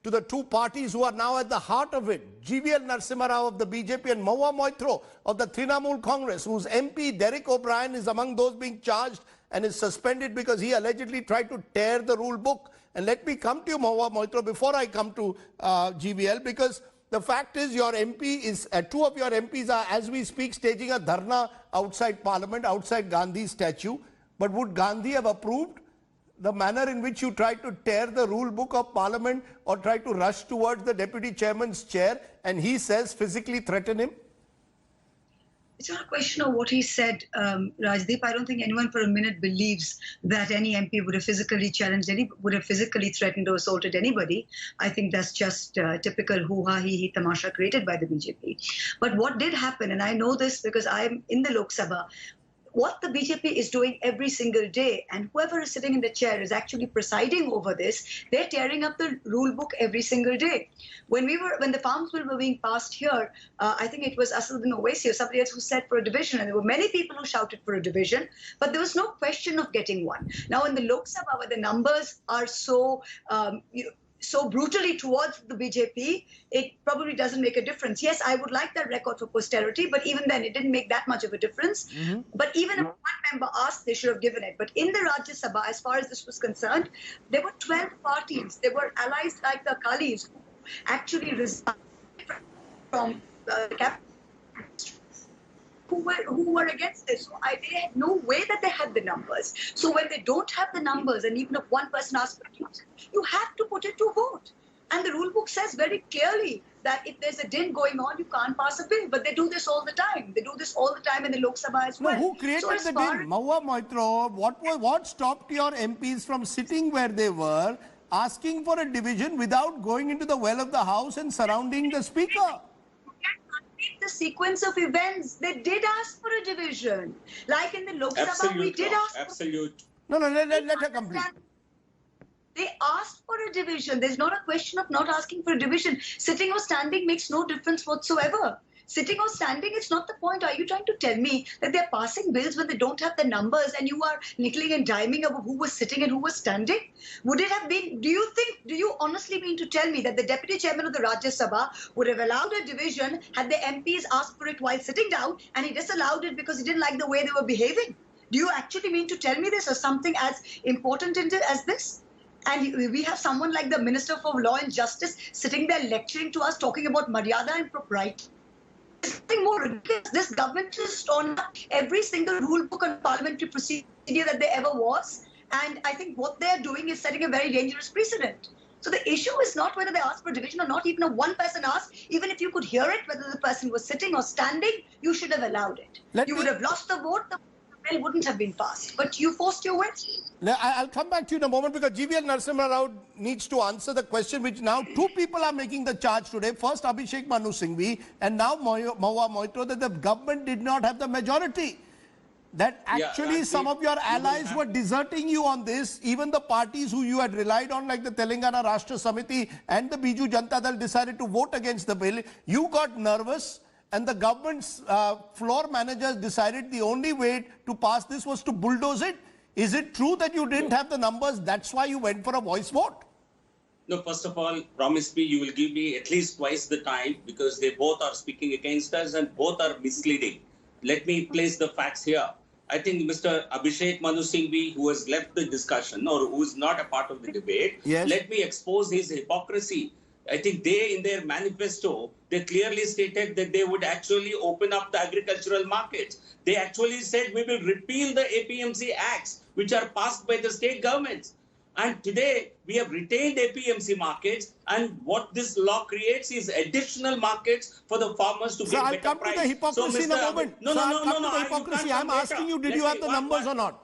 to the two parties who are now at the heart of it. GVL Narasimha Rao of the BJP and Mahua Moitra of the Trinamool Congress, whose MP Derek O'Brien is among those being charged and is suspended because he allegedly tried to tear the rule book. And let me come to you, Mahua Moitra, before I come to GVL, because the fact is your MP is, two of your MPs are, as we speak, staging a dharna outside Parliament, outside Gandhi's statue. But would Gandhi have approved the manner in which you tried to tear the rule book of Parliament or try to rush towards the Deputy Chairman's chair and he says physically threaten him? It's not a question of what he said, Rajdeep. I don't think anyone for a minute believes that any MP would have physically challenged would have physically threatened or assaulted anybody. I think that's just typical hoo-ha, hee-hee tamasha created by the BJP. But what did happen, and I know this because I'm in the Lok Sabha, what the BJP is doing every single day, and whoever is sitting in the chair is actually presiding over this, they're tearing up the rule book every single day. When the farms bill were being passed here, I think it was Asaduddin Owaisi or somebody else who said for a division, and there were many people who shouted for a division, but there was no question of getting one. Now in the Lok Sabha, where the numbers are so so brutally towards the BJP, it probably doesn't make a difference. Yes, I would like that record for posterity, but even then it didn't make that much of a difference. But even if one member asked, they should have given it. But in the Rajya Sabha, as far as this was concerned, there were 12 parties. There were allies like the Akalis who actually resigned from the cabinet, who were against this. So they had no way that they had the numbers. So when they don't have the numbers, and even if one person asks for it, you have to put it to vote. And the rule book says very clearly that if there's a din going on, you can't pass a bill. But they do this all the time. They do this all the time in the Lok Sabha as well. No, who created the din? Mahua Moitra, what stopped your MPs from sitting where they were, asking for a division without going into the well of the House and surrounding the Speaker? The sequence of events, they did ask for a division. Like in the Lok Sabha, we did ask Absolute. No, let her complete. They asked for a division. There's not a question of not asking for a division. Sitting or standing makes no difference whatsoever. Sitting or standing, it's not the point. Are you trying to tell me that they're passing bills when they don't have the numbers and you are nickeling and diming about who was sitting and who was standing? Would it have been, do you honestly mean to tell me that the Deputy Chairman of the Rajya Sabha would have allowed a division had the MPs asked for it while sitting down and he disallowed it because he didn't like the way they were behaving? Do you actually mean to tell me this or something as important as this? And we have someone like the Minister for Law and Justice sitting there lecturing to us, talking about Maryada and propriety. Something more ridiculous. This government has torn up every single rule book on parliamentary procedure that there ever was. And I think what they're doing is setting a very dangerous precedent. So the issue is not whether they asked for division or not. Even if one person asked, even if you could hear it, whether the person was sitting or standing, you should have allowed it. You would have lost the vote. The bill wouldn't have been passed. But you forced your way. I'll come back to you in a moment because GVL Narasimha Rao needs to answer the question which now two people are making the charge today. First Abhishek Manu Singhvi and now Mahua Moitra that the government did not have the majority. That actually some of your allies were deserting you on this. Even the parties who you had relied on like the Telangana Rashtra Samiti and the Biju Janata Dal decided to vote against the bill. You got nervous. And the government's floor managers decided the only way to pass this was to bulldoze it. Is it true that you didn't have the numbers? That's why you went for a voice vote? No, first of all, promise me you will give me at least twice the time because they both are speaking against us and both are misleading. Let me place the facts here. I think Mr. Abhishek Manu Singhvi, who has left the discussion or who is not a part of the debate, let me expose his hypocrisy. I think they, in their manifesto, they clearly stated that they would actually open up the agricultural markets. They actually said we will repeal the APMC acts, which are passed by the state governments. And today, we have retained APMC markets, and what this law creates is additional markets for the farmers to get better price. So I'll come to the hypocrisy in a moment. I'm asking you, did you have the numbers or not?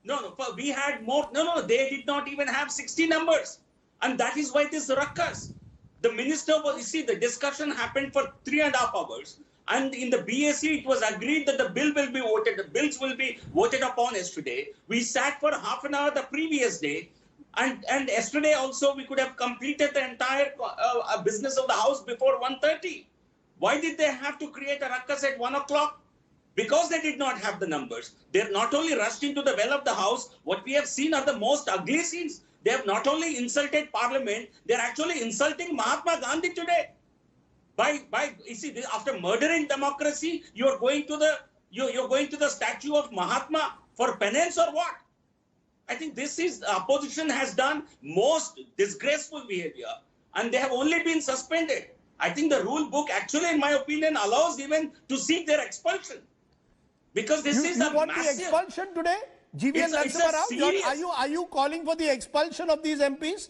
No, we had more. No, they did not even have 60 numbers. And that is why this ruckus. The minister was, you see, the discussion happened for 3.5 hours. And in the BAC, it was agreed that the bill will be voted. The bills will be voted upon yesterday. We sat for half an hour the previous day. And yesterday also, we could have completed the entire business of the House before 1:30. Why did they have to create a ruckus at 1 o'clock? Because they did not have the numbers. They're not only rushed into the well of the House, what we have seen are the most ugly scenes. They have not only insulted Parliament, they are actually insulting Mahatma Gandhi today. You see, after murdering democracy, you're going to the statue of Mahatma for penance or what? I think this is opposition has done most disgraceful behavior, and they have only been suspended. I think the rule book actually, in my opinion, allows even to seek their expulsion, because this is You a want the massive. expulsion today? GVL It's a Narasimha Rao, serious- are you calling for the expulsion of these MPs?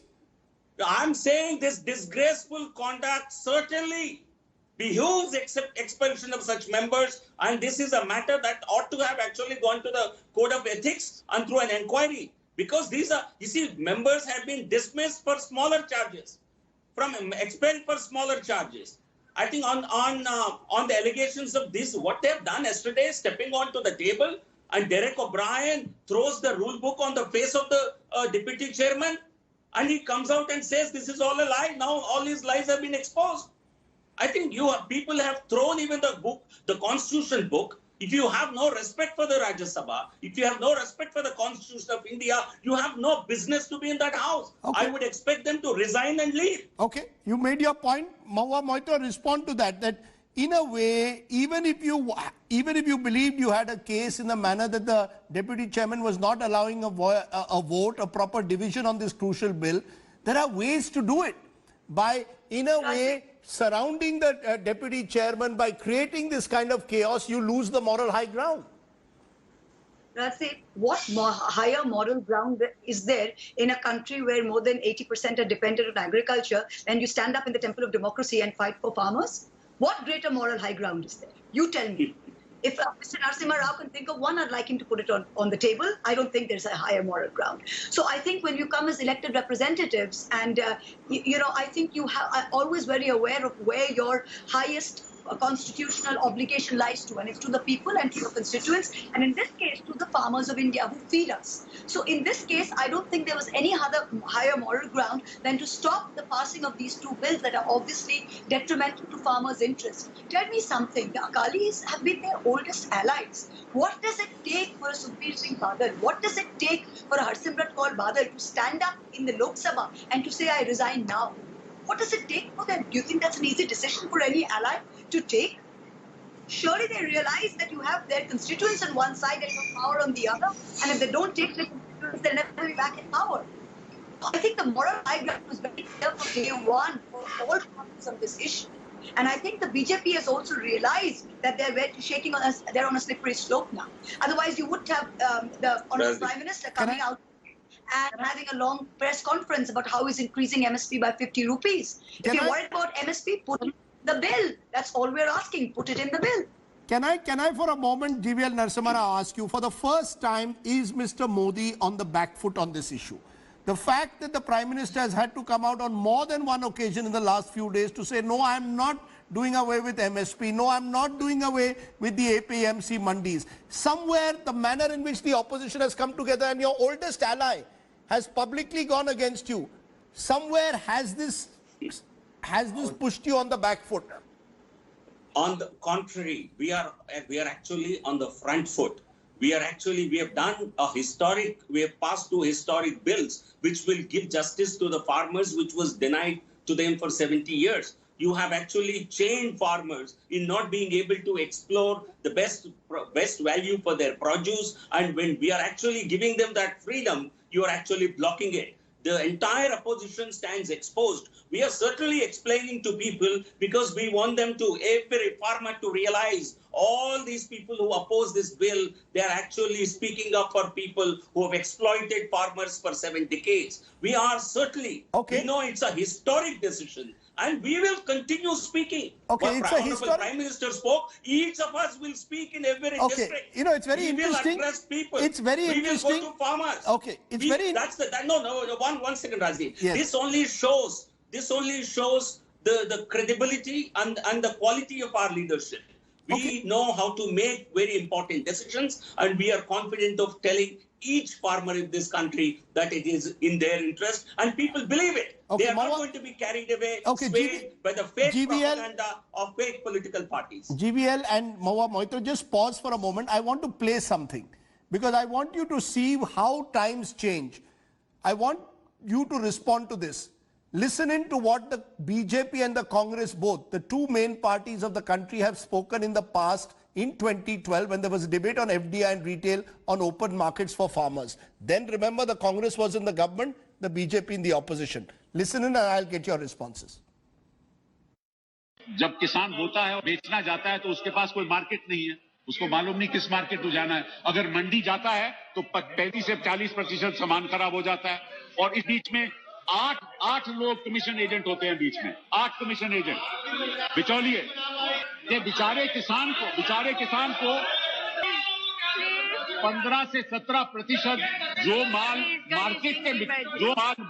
I'm saying this disgraceful conduct certainly behooves expulsion of such members, and this is a matter that ought to have actually gone to the Code of Ethics and through an inquiry, because these are, you see, members have been dismissed for smaller charges, expelled for smaller charges. I think on the allegations of this, what they have done yesterday, stepping onto the table, and Derek O'Brien throws the rule book on the face of the deputy chairman, and he comes out and says this is all a lie. Now all his lies have been exposed. I think people have thrown even the book, the constitution book. If you have no respect for the Rajya Sabha, if you have no respect for the Constitution of India, you have no business to be in that house. Okay. I would expect them to resign and leave. Okay, you made your point. Mahua Moitra, respond to that. That in a way, even if you believed you had a case in the manner that the deputy chairman was not allowing a vote, a proper division on this crucial bill, there are ways to do it by, in a way, surrounding the deputy chairman. By creating this kind of chaos, you lose the moral high ground. Say, what higher moral ground is there in a country where more than 80% are dependent on agriculture, and you stand up in the temple of democracy and fight for farmers? What greater moral high ground is there? You tell me. If Mr. Narasimha Rao can think of one, I'd like him to put it on the table. I don't think there's a higher moral ground. So I think when you come as elected representatives, and I think you are always very aware of where your highest constitutional obligation lies to, and it's to the people and to your constituents, and in this case to the farmers of India who feed us. So in this case, I don't think there was any other higher moral ground than to stop the passing of these two bills that are obviously detrimental to farmers' interests. Tell me something, the Akalis have been their oldest allies. What does it take for a Sukhbir Singh Badal? What does it take for a Harsimrat Kaur Badal to stand up in the Lok Sabha and to say, I resign now? What does it take for them? Do you think that's an easy decision for any ally to take? Surely they realize that you have their constituents on one side and your power on the other, and if they don't take the constituents, they'll never be back in power. I think the moral high ground was very clear from day one for all parties on this issue. And I think the BJP has also realized that they're on a slippery slope now. Otherwise, you would have the Honourable Prime Minister coming out and having a long press conference about how he's increasing MSP by 50 rupees. If you're worried about MSP, put it in the bill. That's all we're asking. Put it in the bill. Can I for a moment, GVL Narasimha Rao, ask you, for the first time, is Mr. Modi on the back foot on this issue? The fact that the Prime Minister has had to come out on more than one occasion in the last few days to say, no, I'm not doing away with MSP. No, I'm not doing away with the APMC mandis. Somewhere, the manner in which the opposition has come together and your oldest ally has publicly gone against you, somewhere has this pushed you on the back foot? On the contrary, we are actually on the front foot. We have passed two historic bills which will give justice to the farmers, which was denied to them for 70 years. You have actually chained farmers in not being able to explore the best value for their produce, and when we are actually giving them that freedom, you are actually blocking it. The entire opposition stands exposed. We are certainly explaining to people, because we want them to, every farmer to realize all these people who oppose this bill, they are actually speaking up for people who have exploited farmers for 7 decades. We are certainly, we know it's a historic decision, and we will continue speaking. Okay, it's a historic. Prime Minister spoke. Each of us will speak in every district. You know, it's very interesting. We will address people. It's very interesting. We will go to farmers. Okay, it's very. One second, Razi. Yes. This only shows the credibility and the quality of our leadership. We know how to make very important decisions, and we are confident of telling each farmer in this country that it is in their interest, and people believe it. They are not going to be carried away, swayed by the fake propaganda of fake political parties. GVL and Mahua Moitra, just pause for a moment. I want to play something, because I want you to see how times change. I want you to respond to this. Listening to what the BJP and the Congress both, the two main parties of the country, have spoken in the past in 2012 when there was a debate on FDI and retail on open markets for farmers. Then remember, the Congress was in the government, the BJP in the opposition. Listen in and I'll get your responses. जब किसान बोता है और बेचना जाता है तो उसके पास कोई मार्केट नहीं है, उसको मालूम नहीं किस मार्केट में जाना है। अगर मंडी जाता है तो 35 से 40% सामान खराब हो जाता है। और इस बीच में आठ लोग कमीशन एजेंट होते हैं, बीच में 8 कमीशन एजेंट बिचौलिए। ये बेचारे किसान को 15 से 17% जो माल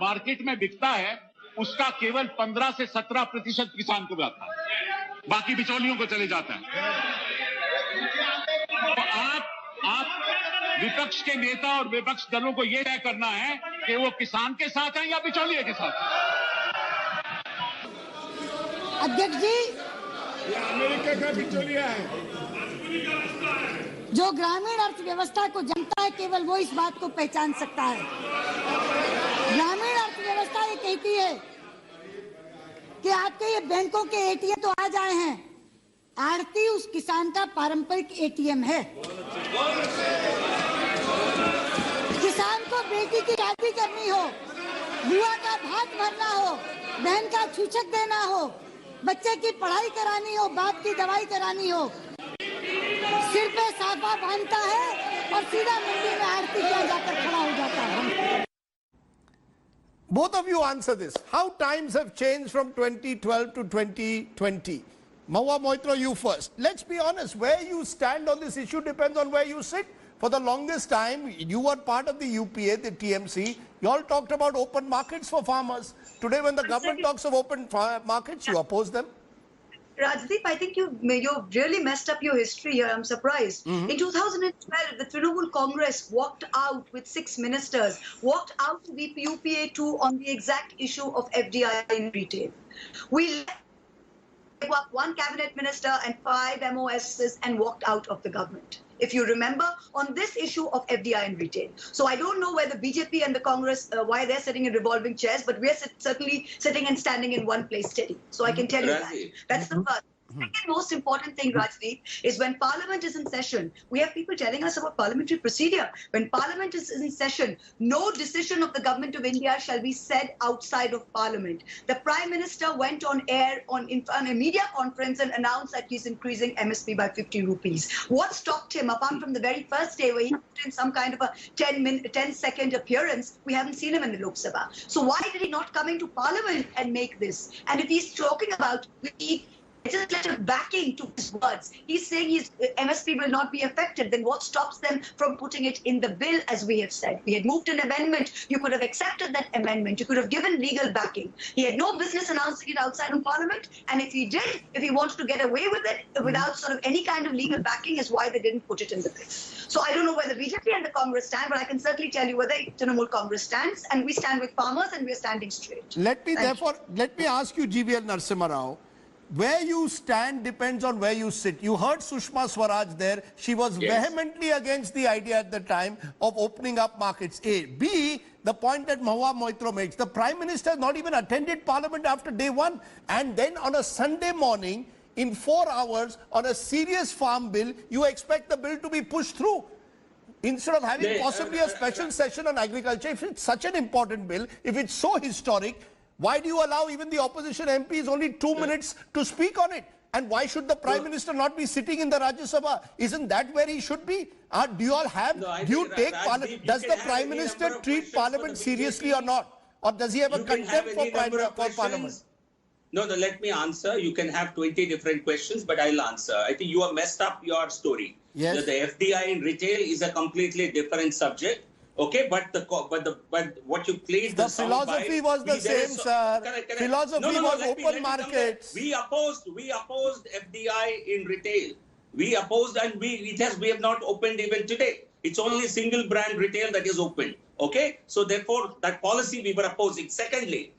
मार्केट में बिकता है उसका केवल 15 से 17% किसान को जाता है, बाकी बिचौलियों को चले जाता है। तो आप विपक्ष के नेता और विपक्ष दलों को यह तय करना है कि वो किसान के साथ हैं या बिचौलिए के साथ। अध्यक्ष जी, अमेरिका का बिचौलिया है। जो ग्रामीण अर्थव्यवस्था को जानता है केवल वो इस बात को पहचान सकता है। ग्रामीण अर्थव्यवस्था ये कहती है कि आपके ये बैंकों के एटीएम तो आ जाए हैं, आड़ती उस किसान का पारंपरिक एटीएम है। किसान को बेटी की शादी करनी हो, बुआ का भात भरना हो, बहन का छूछक देना हो, बच्चे की पढ़ाई करानी हो, बाप की दवाई करानी हो, सिर पे साफा बांधता है और सीधा मंडी में आरती किया जाकर खड़ा हो जाता है। Both of you answer this. How times have changed from 2012 to 2020? Mahua Moitra, you first. Let's be honest, where you stand on this issue depends on where you sit. For the longest time, you were part of the UPA, the TMC. You all talked about open markets for farmers. Today, when the government talks of open markets, you oppose them. Rajdeep, I think you've really messed up your history here. I'm surprised. In 2012, the Trinamool Congress walked out with 6 ministers, walked out to the UPA 2 on the exact issue of FDI in retail. We gave up 1 cabinet minister and 5 MOSs and walked out of the government, if you remember, on this issue of FDI in retail. So I don't know where the BJP and the Congress, why they're sitting in revolving chairs, but we're certainly sitting and standing in one place steady. So I can tell you that. That's the first. Second most important thing, Rajdeep, is when Parliament is in session, we have people telling us about parliamentary procedure. When Parliament is in session, no decision of the Government of India shall be said outside of Parliament. The Prime Minister went on air on a media conference and announced that he's increasing MSP by 50 rupees. What stopped him, apart from the very first day where he put in some kind of a 10-second appearance, we haven't seen him in the Lok Sabha. So why did he not come into Parliament and make this? And if he's talking about legislative backing to his words, he's saying his MSP will not be affected, then what stops them from putting it in the bill, as we have said? We had moved an amendment. You could have accepted that amendment. You could have given legal backing. He had no business announcing it outside of Parliament, and if he did, if he wanted to get away with it without sort of any kind of legal backing, is why they didn't put it in the bill. So I don't know where the BJP and the Congress stand, but I can certainly tell you where the Trinamool Congress stands, and we stand with farmers and we're standing straight. Let me ask you, GVL Narasimha Rao, where you stand depends on where you sit. You heard Sushma Swaraj there. She was vehemently against the idea at the time of opening up markets. A. B, the point that Mahua Moitra makes. The Prime Minister has not even attended Parliament after day one. And then on a Sunday morning, in 4 hours, on a serious farm bill, you expect the bill to be pushed through. Instead of having possibly a special session on agriculture, if it's such an important bill, if it's so historic, why do you allow even the opposition MPs only 2 minutes to speak on it? And why should the Prime Minister not be sitting in the Rajya Sabha? Isn't that where he should be? Do you all have, does the Prime Minister treat Parliament seriously or not? Or does he have a contempt for Parliament? No, let me answer. You can have 20 different questions, but I'll answer. I think you have messed up your story. Yes. The FDI in retail is a completely different subject. Okay, but what you played the philosophy was the same, sir. Philosophy was open markets. We opposed FDI in retail. We opposed, and we have not opened even today. It's only single brand retail that is open. Okay, so therefore that policy we were opposing. Secondly,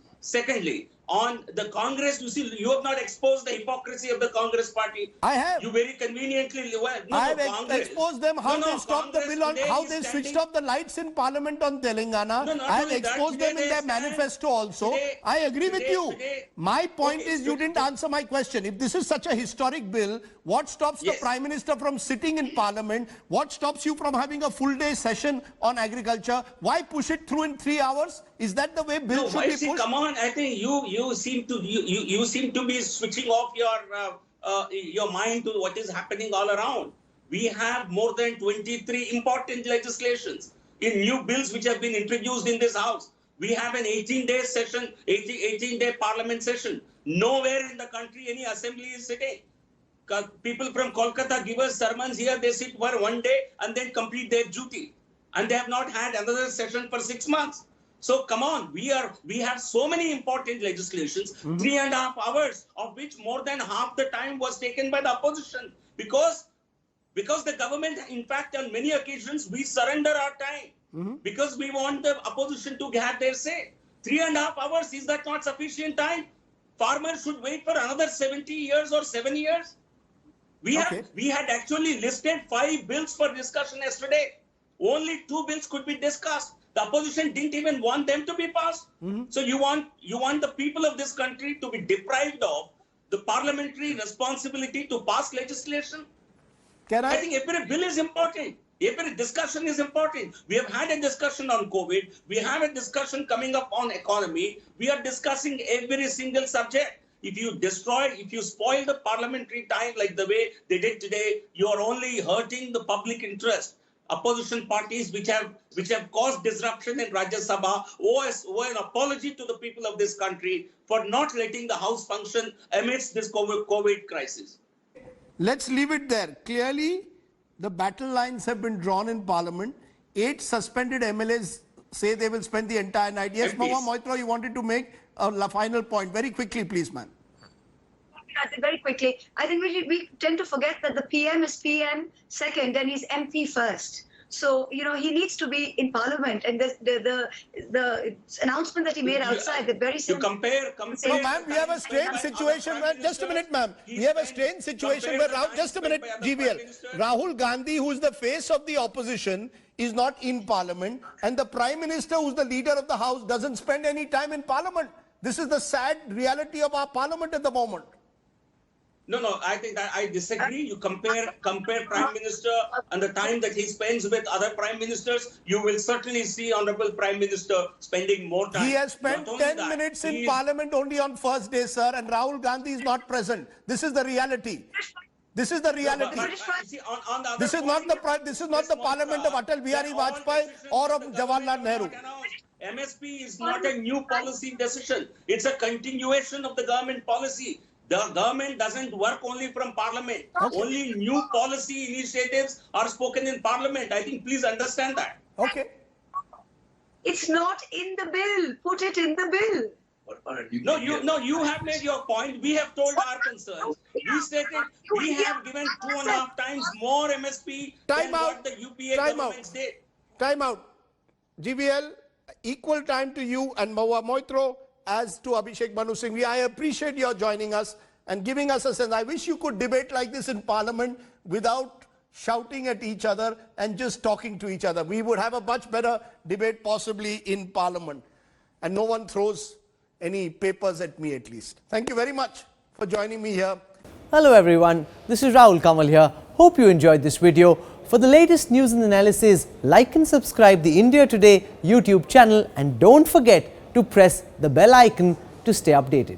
on the Congress. You see, you have not exposed the hypocrisy of the Congress party. I have. You very conveniently. I have exposed them how they stopped the bill on, how they switched off the lights in Parliament on Telangana. I have exposed them in their manifesto also. I agree with you. My point is you didn't answer my question. If this is such a historic bill, what stops the Prime Minister from sitting in Parliament? What stops you from having a full day session on agriculture? Why push it through in 3 hours? Is that the way bills should be pushed? Come on, I think you seem to be switching off your mind to what is happening all around. We have more than 23 important legislations in new bills which have been introduced in this house. We have an 18-day session, 18-day parliament session. Nowhere in the country any assembly is sitting. People from Kolkata give us sermons here. They sit for 1 day and then complete their duty, and they have not had another session for 6 months. So come on, we have so many important legislations, 3.5 hours, of which more than half the time was taken by the opposition, because the government, in fact, on many occasions, we surrender our time because we want the opposition to have their say. 3.5 hours, is that not sufficient time? Farmers should wait for another 70 years or 7 years. We had actually listed 5 bills for discussion yesterday. Only 2 bills could be discussed. The opposition didn't even want them to be passed. So you want the people of this country to be deprived of the parliamentary responsibility to pass legislation? I think every bill is important. Every discussion is important. We have had a discussion on COVID. We have a discussion coming up on economy. We are discussing every single subject. If you spoil the parliamentary time like the way they did today, you are only hurting the public interest. Opposition parties which have caused disruption in Rajya Sabha owe an apology to the people of this country for not letting the House function amidst this COVID crisis. Let's leave it there. Clearly, the battle lines have been drawn in Parliament. 8 suspended MLAs say they will spend the entire night. Yes, Mahua Moitra, you wanted to make a final point. Very quickly, please, ma'am. Very quickly, I think we tend to forget that the PM is PM second and he's MP first. So, he needs to be in Parliament, and the announcement that he made outside, the very same... Compare. No, ma'am, we have a strange situation where, just a minute, ma'am. We have a strange situation where, just a minute, GVL. Rahul Gandhi, who is the face of the opposition, is not in Parliament, and the Prime Minister, who's the leader of the House, doesn't spend any time in Parliament. This is the sad reality of our Parliament at the moment. No, I think that I disagree. You compare Prime Minister and the time that he spends with other Prime Ministers, you will certainly see Honorable Prime Minister spending more time. He has spent 10 minutes in Parliament only on first day, sir, and Rahul Gandhi is not present. This is the reality. This is the reality. This is not the Parliament of Atal Bihari Vajpayee or of Jawaharlal Nehru. MSP is not a new policy decision. It's a continuation of the government policy. The government doesn't work only from Parliament. Only new policy initiatives are spoken in Parliament. I think please understand that. Okay. It's not in the bill. Put it in the bill. You have made your point. We have told our concerns. We stated we have given 2.5 times more MSP than what the UPA government did. Time out. GVL, equal time to you and Mahua Moitra as to Abhishek Manu Singhvi. I appreciate your joining us and giving us a sense. I wish you could debate like this in Parliament without shouting at each other and just talking to each other. We would have a much better debate possibly in Parliament. And no one throws any papers at me at least. Thank you very much for joining me here. Hello everyone, this is Rahul Kamal here. Hope you enjoyed this video. For the latest news and analysis, like and subscribe the India Today YouTube channel, and don't forget to press the bell icon to stay updated.